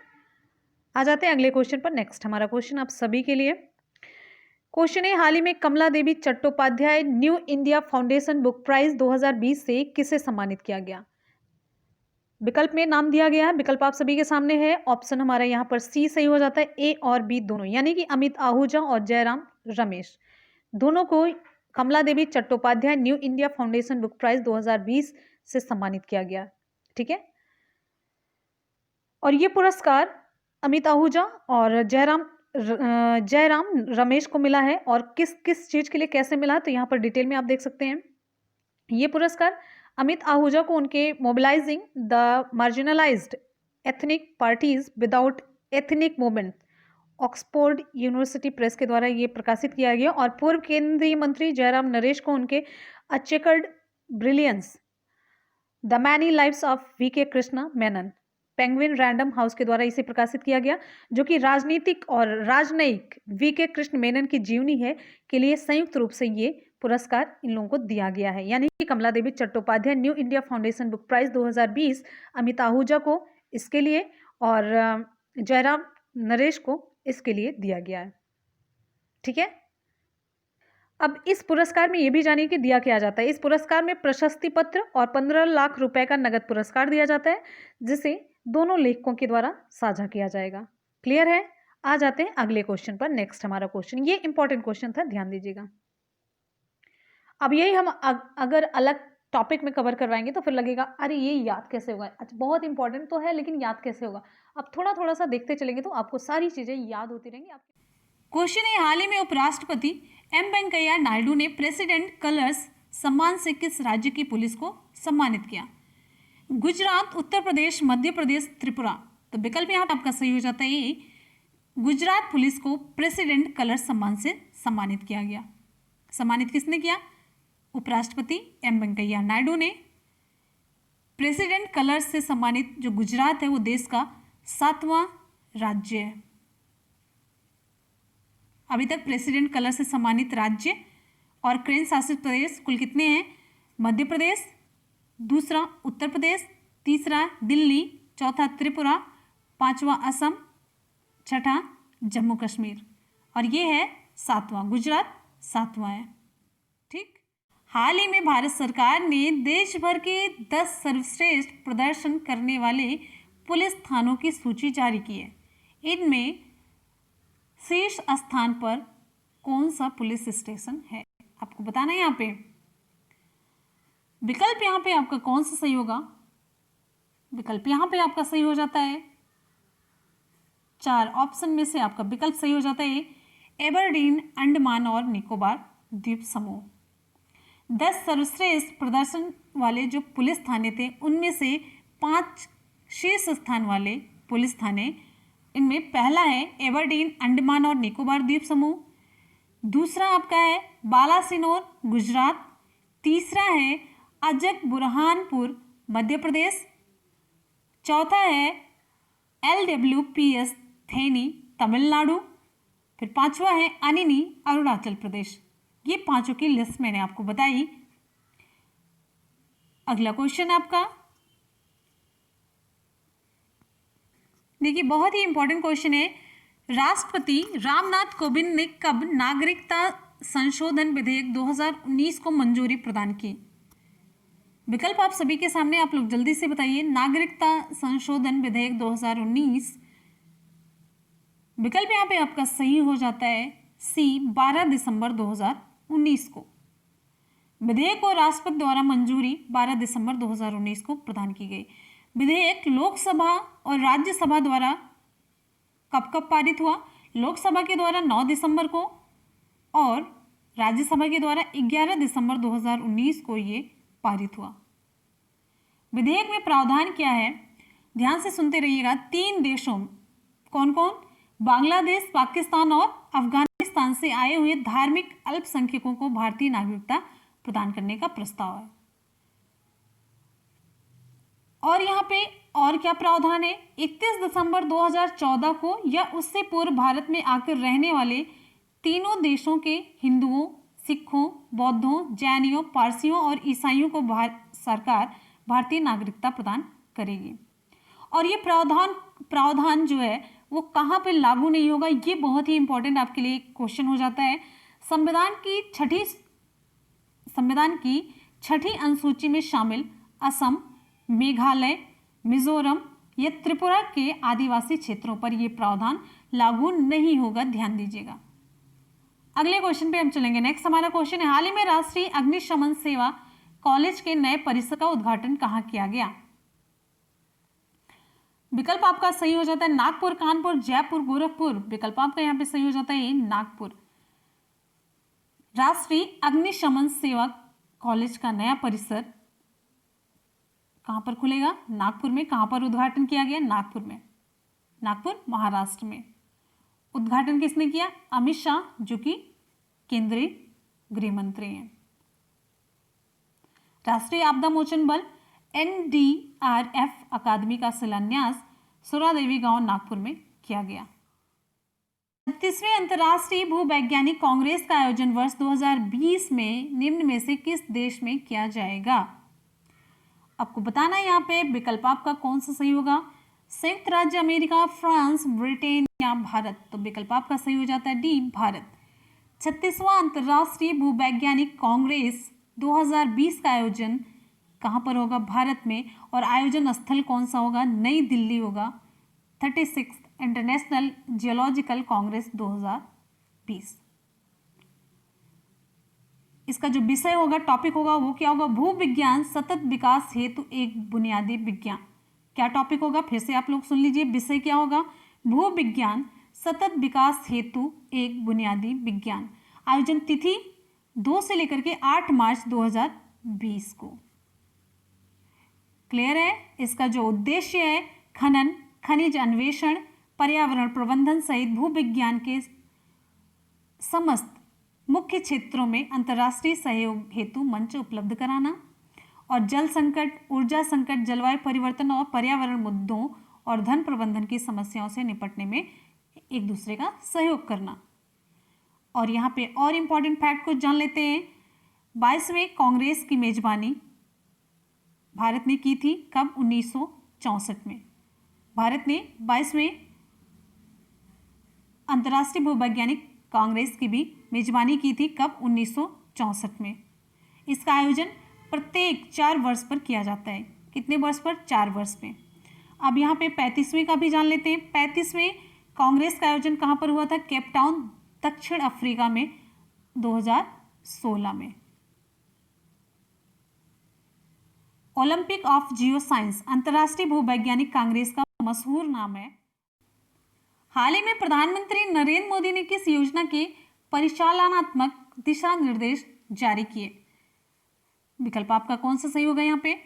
आ जाते हैं अगले क्वेश्चन पर। नेक्स्ट हमारा क्वेश्चन आप सभी के लिए क्वेश्चन है, हाल ही में Kamla Devi Chattopadhyay new India foundation book prize 2020 से किसे सम्मानित किया गया? विकल्प में नाम दिया गया है, विकल्प आप सभी के सामने है। ऑप्शन हमारा यहाँ पर सी सही हो जाता है, ए और बी दोनों, यानी कि अमित आहूजा और जयराम रमेश दोनों को Kamla Devi Chattopadhyay new India foundation book prize 2020 से सम्मानित किया गया। ठीक है, और ये पुरस्कार अमित आहूजा और जयराम रमेश को मिला है। और किस किस चीज के लिए, कैसे मिला, तो यहाँ पर डिटेल में आप देख सकते हैं। ये पुरस्कार अमित आहूजा को उनके mobilising the marginalised ethnic parties without ethnic movement, Oxford university press के द्वारा ये प्रकाशित किया गया। और पूर्व केंद्रीय मंत्री जयराम नरेश को उनके a chequered brilliance the many lives of VK Krishna Menon, Penguin Random House के द्वारा इसे प्रकाशित किया गया, जो कि राजनीतिक और राजनयिक वीके कृष्ण मेनन की जीवनी है के लिए संयुक्त रूप से ये पुरस्कार इन लोगों को दिया गया है। यानी कि Kamla Devi Chattopadhyay new India foundation book prize 2020 Amit Ahuja को इसके लिए और जयराम नरेश को इसके लिए दिया गया है। ठीक है, अब इस पुरस्कार में यह भी जानिए कि दिया क्या जाता है। इस पुरस्कार में प्रशस्ति पत्र और 15 लाख रुपए का नगद पुरस्कार दिया जाता है, जिसे दोनों लेखकों के द्वारा साझा किया जाएगा। क्लियर है? आ जाते हैं अगले क्वेश्चन पर। नेक्स्ट हमारा क्वेश्चन, ये इंपॉर्टेंट क्वेश्चन था, ध्यान दीजिएगा। अब यही हम अगर अलग टॉपिक में कवर करवाएंगे तो फिर लगेगा अरे ये याद कैसे होगा। अच्छा, बहुत इंपॉर्टेंट तो है लेकिन याद कैसे होगा। अब थोड़ा थोड़ा सा देखते चलेंगे तो आपको सारी चीजें याद होती रहेंगी। क्वेश्चन है, हाल ही में उपराष्ट्रपति एम वेंकैया नायडू ने प्रेसिडेंट कलर्स सम्मान से किस राज्य की पुलिस को सम्मानित किया? गुजरात, उत्तर प्रदेश, मध्य प्रदेश, त्रिपुरा। तो विकल्प यहाँ पे आपका सही हो जाता है ए, गुजरात पुलिस को प्रेसिडेंट कलर सम्मान से सम्मानित किया गया। सम्मानित किसने किया? उपराष्ट्रपति एम वेंकैया नायडू ने। प्रेसिडेंट कलर से सम्मानित जो गुजरात है वो देश का 7वां राज्य है। अभी तक प्रेसिडेंट कलर से सम्मानित राज्य और केंद्र शासित प्रदेश कुल कितने हैं? मध्य प्रदेश, दूसरा उत्तर प्रदेश, तीसरा दिल्ली, चौथा त्रिपुरा, पांचवा असम, छठा जम्मू कश्मीर और ये है 7वां, गुजरात 7वां है। ठीक। हाल ही में भारत सरकार ने देश भर के 10 सर्वश्रेष्ठ प्रदर्शन करने वाले पुलिस थानों की सूची जारी की है। इनमें शीर्ष स्थान पर कौन सा पुलिस स्टेशन है? आपको बताना है यहाँ पे। विकल्प यहाँ पे आपका कौन सा सही होगा? विकल्प यहाँ पे आपका सही हो जाता है 4 ऑप्शन में से आपका विकल्प सही हो जाता है एबरडीन, अंडमान और निकोबार द्वीप समूह। 10 सर्वश्रेष्ठ प्रदर्शन वाले जो पुलिस थाने थे उनमें से 5 शीर्ष स्थान वाले पुलिस थाने, इनमें पहला है एबरडीन, अंडमान और निकोबार द्वीप समूह, दूसरा आपका है बालासिनोर, गुजरात, तीसरा है अजक बुरहानपुर, मध्य प्रदेश, चौथा है LWPS थेनी, तमिलनाडु, फिर पांचवा है अनिनी, अरुणाचल प्रदेश। ये पांचों की लिस्ट मैंने आपको बताई। अगला क्वेश्चन आपका देखिए, बहुत ही इंपॉर्टेंट क्वेश्चन है। राष्ट्रपति रामनाथ कोविंद ने कब नागरिकता संशोधन विधेयक 2019 को मंजूरी प्रदान की? विकल्प आप सभी के सामने, आप लोग जल्दी से बताइए। नागरिकता संशोधन विधेयक 2019, विकल्प यहाँ पे आपका सही हो जाता है सी, 12 दिसंबर 2019 को। विधेयक को राष्ट्रपति द्वारा मंजूरी 12 दिसंबर 2019 को प्रदान की गई। विधेयक लोकसभा और राज्यसभा द्वारा कब कब पारित हुआ? लोकसभा के द्वारा 9 दिसंबर को और राज्यसभा के द्वारा 11 दिसंबर 2019 को ये पारित हुआ। विधेयक में प्रावधान क्या है? ध्यान से सुनते रहिएगा। 3 देशों, कौन कौन? बांग्लादेश, पाकिस्तान और अफगानिस्तान से आए हुए धार्मिक अल्पसंख्यकों को भारतीय नागरिकता प्रदान करने का प्रस्ताव है। और यहाँ पे और क्या प्रावधान है? 31 दिसंबर 2014 को या उससे पूर्व भारत में आकर रहने वाले तीनों देशों के हिंदुओं, सिखों, बौद्धों, जैनियों, पारसियों और ईसाइयों को सरकार भारतीय नागरिकता प्रदान करेगी। और ये प्रावधान जो है वो कहाँ पे लागू नहीं होगा, ये बहुत ही इंपॉर्टेंट आपके लिए क्वेश्चन हो जाता है। संविधान की छठी अनुसूची में शामिल असम, मेघालय, मिजोरम या त्रिपुरा के आदिवासी क्षेत्रों पर यह प्रावधान लागू नहीं होगा, ध्यान दीजिएगा। अगले क्वेश्चन पे हम चलेंगे। नेक्स्ट हमारा क्वेश्चन है, हाल ही में राष्ट्रीय अग्निशमन सेवा कॉलेज के नए परिसर का उद्घाटन कहाँ किया गया? विकल्प आपका सही हो जाता है नागपुर, कानपुर, जयपुर, गोरखपुर। विकल्प आपका यहाँ पे सही हो जाता है नागपुर। राष्ट्रीय अग्निशमन सेवा कॉलेज का नया परिसर कहां पर खुलेगा? नागपुर में। कहां पर उद्घाटन किया गया? नागपुर में। नागपुर महाराष्ट्र में। उद्घाटन किसने किया? अमित शाह, जो कि केंद्रीय गृह मंत्री हैं। राष्ट्रीय आपदा मोचन बल NDRF अकादमी का शिलान्यास सुरादेवी गांव नागपुर में किया गया। 36वें अंतर्राष्ट्रीय भूवैज्ञानिक कांग्रेस का आयोजन वर्ष 2020 में निम्न में से किस देश में किया जाएगा? आपको बताना है यहाँ पे विकल्प आपका कौन सा सही होगा। संयुक्त राज्य अमेरिका, फ्रांस, ब्रिटेन या भारत। तो विकल्प आपका सही हो जाता है डी, भारत। 36वां अंतर्राष्ट्रीय भूवैज्ञानिक कांग्रेस 2020 का आयोजन कहाँ पर होगा? भारत में। और आयोजन स्थल कौन सा होगा? नई दिल्ली होगा। 36 इंटरनेशनल जियोलॉजिकल कांग्रेस 2020। इसका जो विषय होगा, टॉपिक होगा, वो क्या होगा? भूविज्ञान सतत विकास हेतु एक बुनियादी विज्ञान। क्या टॉपिक होगा? फिर से आप लोग सुन लीजिए, विषय क्या होगा? भूविज्ञान सतत विकास हेतु एक बुनियादी विज्ञान। आयोजन तिथि 2 से लेकर के 8 मार्च 2020 को। क्लियर है? इसका जो उद्देश्य है, खनन, खनिज अन्वेषण, पर्यावरण प्रबंधन सहित भूविज्ञान के समस्त मुख्य क्षेत्रों में अंतर्राष्ट्रीय सहयोग हेतु मंच उपलब्ध कराना, और जल संकट, ऊर्जा संकट, जलवायु परिवर्तन और पर्यावरण मुद्दों और धन प्रबंधन की समस्याओं से निपटने में एक दूसरे का सहयोग करना। और यहाँ पे और इम्पोर्टेंट फैक्ट को जान लेते हैं। 22वें कांग्रेस की मेजबानी भारत ने की थी कब? 1964 में। भारत ने 22वें अंतर्राष्ट्रीय भूवैज्ञानिक कांग्रेस की भी मेजबानी की थी कब? 1964 में। इसका आयोजन प्रत्येक 4 वर्ष पर किया जाता है। कितने वर्ष पर? 4 वर्ष में। अब यहाँ पे 35वें का भी जान लेते हैं। 35वें कांग्रेस का आयोजन कहाँ पर हुआ था? केप टाउन, दक्षिण अफ्रीका में 2016 में। ओलंपिक ऑफ जियो साइंस अंतर्राष्ट्रीय भूवैज्ञानिक कांग्रेस का मशहूर नाम है। हाल ही में प्रधानमंत्री नरेंद्र मोदी ने किस योजना के परिचालनात्मक दिशा निर्देश जारी किए? विकल्प आपका कौन सा सही होगा यहाँ पे?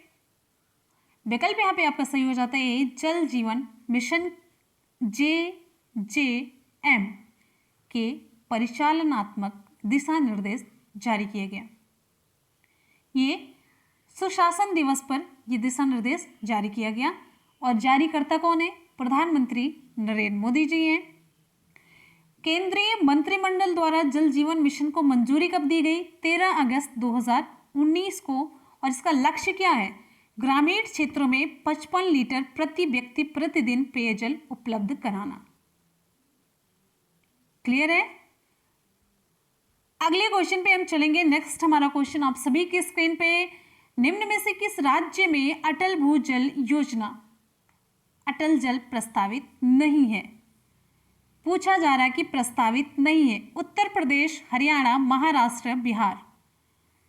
विकल्प यहाँ पे आपका सही हो जाता है जल जीवन मिशन JJM के परिचालनात्मक दिशा निर्देश जारी किया गया। ये सुशासन दिवस पर यह दिशा निर्देश जारी किया गया और जारीकर्ता कौन है? प्रधानमंत्री नरेंद्र मोदी जी हैं। केंद्रीय मंत्रिमंडल द्वारा जल जीवन मिशन को मंजूरी कब दी गई? 13 अगस्त 2019 को। और इसका लक्ष्य क्या है? ग्रामीण क्षेत्रों में 55 लीटर प्रति व्यक्ति प्रतिदिन पेयजल उपलब्ध कराना। क्लियर है? अगले क्वेश्चन पे हम चलेंगे। नेक्स्ट हमारा क्वेश्चन आप सभी की स्क्रीन पे, निम्न में से किस राज्य में अटल भूजल योजना, अटल जल प्रस्तावित नहीं है? पूछा जा रहा है कि प्रस्तावित नहीं है। उत्तर प्रदेश, हरियाणा, महाराष्ट्र, बिहार।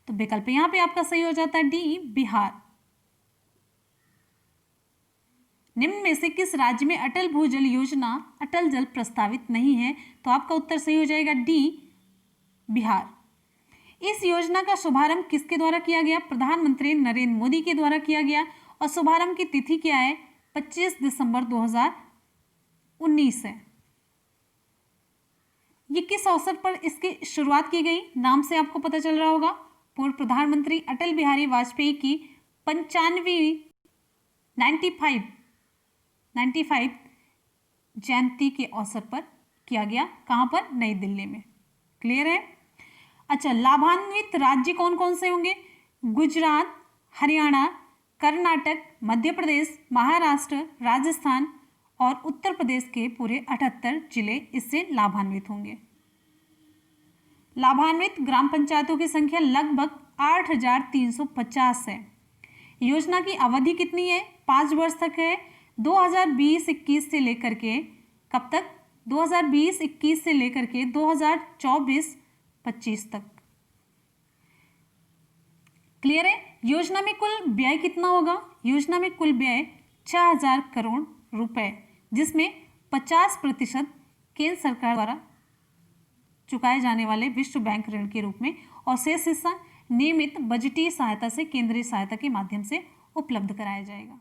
तो विकल्प यहां पे आपका सही हो जाता है डी, बिहार। निम्न में से किस राज्य में अटल भूजल योजना, अटल जल प्रस्तावित नहीं है? तो आपका उत्तर सही हो जाएगा डी, बिहार। इस योजना का शुभारंभ किसके द्वारा किया गया? प्रधानमंत्री नरेंद्र मोदी के द्वारा किया गया। और शुभारंभ की तिथि क्या है? 25 दिसंबर 2019 है। ये किस अवसर पर इसकी शुरुआत की गई? नाम से आपको पता चल रहा होगा। पूर्व प्रधानमंत्री अटल बिहारी वाजपेयी की 95 जयंती के अवसर पर किया गया। कहां पर? नई दिल्ली में। क्लियर है? अच्छा, लाभान्वित राज्य कौन कौन से होंगे? गुजरात, हरियाणा, कर्नाटक, मध्य प्रदेश, महाराष्ट्र, राजस्थान और उत्तर प्रदेश के पूरे 78 जिले इससे लाभान्वित होंगे। लाभान्वित ग्राम पंचायतों की संख्या लगभग 8350 है। योजना की अवधि कितनी है? 5 वर्ष तक है। 2020-21 से लेकर के कब तक? 2020-21 से लेकर के 2024-25 तक। क्लियर है? योजना में कुल व्यय कितना होगा? योजना में कुल व्यय 6000 करोड़ रुपए, जिसमें 50% केंद्र सरकार द्वारा चुकाए जाने वाले विश्व बैंक ऋण के रूप में और शेष हिस्सा नियमित बजटीय सहायता से केंद्रीय सहायता के माध्यम से उपलब्ध कराया जाएगा।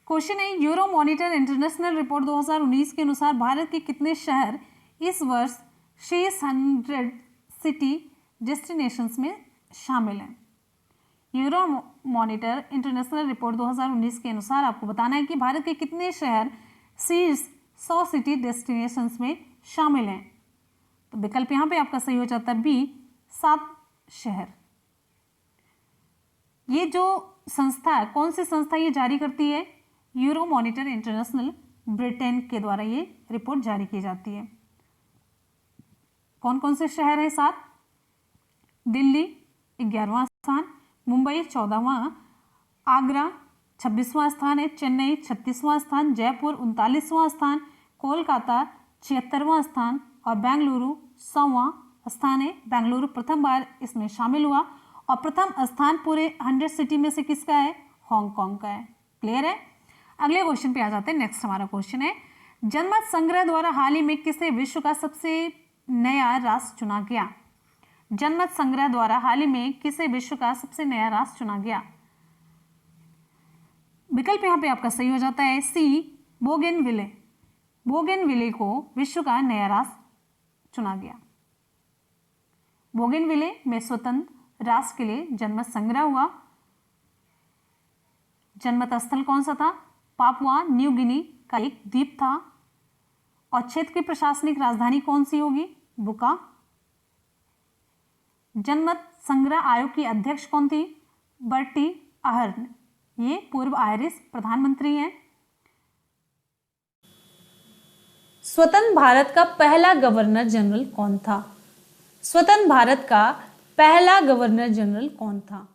क्वेश्चन है, यूरो मॉनिटर इंटरनेशनल रिपोर्ट 2019 के अनुसार भारत के कितने शहर इस वर्ष 600 सिटी डेस्टिनेशंस में शामिल हैं? यूरो मॉनिटर इंटरनेशनल रिपोर्ट 2019 के अनुसार आपको बताना है कि भारत के कितने शहर शीर्ष 100 सिटी डेस्टिनेशंस में शामिल हैं। तो विकल्प यहां पे आपका सही हो जाता है बी, 7 शहर। ये जो संस्था है, कौन सी संस्था ये जारी करती है? यूरो मॉनिटर इंटरनेशनल, ब्रिटेन के द्वारा ये रिपोर्ट जारी की जाती है। कौन कौन से शहर है? 7। दिल्ली 11वां स्थान, मुंबई 14वां, आगरा 26वां स्थान है, चेन्नई 36वां स्थान, जयपुर 39वां स्थान, कोलकाता 76वां स्थान और बेंगलुरु 100वां स्थान है। बेंगलुरु प्रथम बार इसमें शामिल हुआ और प्रथम स्थान पूरे 100 सिटी में से किसका है? हांगकांग का है। क्लियर है? अगले क्वेश्चन पे आ जाते हैं। नेक्स्ट हमारा क्वेश्चन है, जनमत संग्रह द्वारा हाल ही में किसे विश्व का सबसे नया राष्ट्र चुना गया? जनमत संग्रह द्वारा हाल ही में किसे विश्व का सबसे नया राष्ट्र चुना गया? विकल्प यहाँ पे आपका सही हो जाता है सी, बोगेनविले। बोगेनविले को विश्व का नया राष्ट्र चुना गया। बोगेनविले में स्वतंत्र राष्ट्र के लिए जनमत संग्रह हुआ। जनमत स्थल कौन सा था? पापुआ न्यू गिनी का एक द्वीप था। और क्षेत्र की प्रशासनिक राजधानी कौन सी होगी? बुका। जनमत संग्रह आयोग की अध्यक्ष कौन थी? बर्टी आहर्न। ये पूर्व आयरिश प्रधानमंत्री हैं। स्वतंत्र भारत का पहला गवर्नर जनरल कौन था? स्वतंत्र भारत का पहला गवर्नर जनरल कौन था?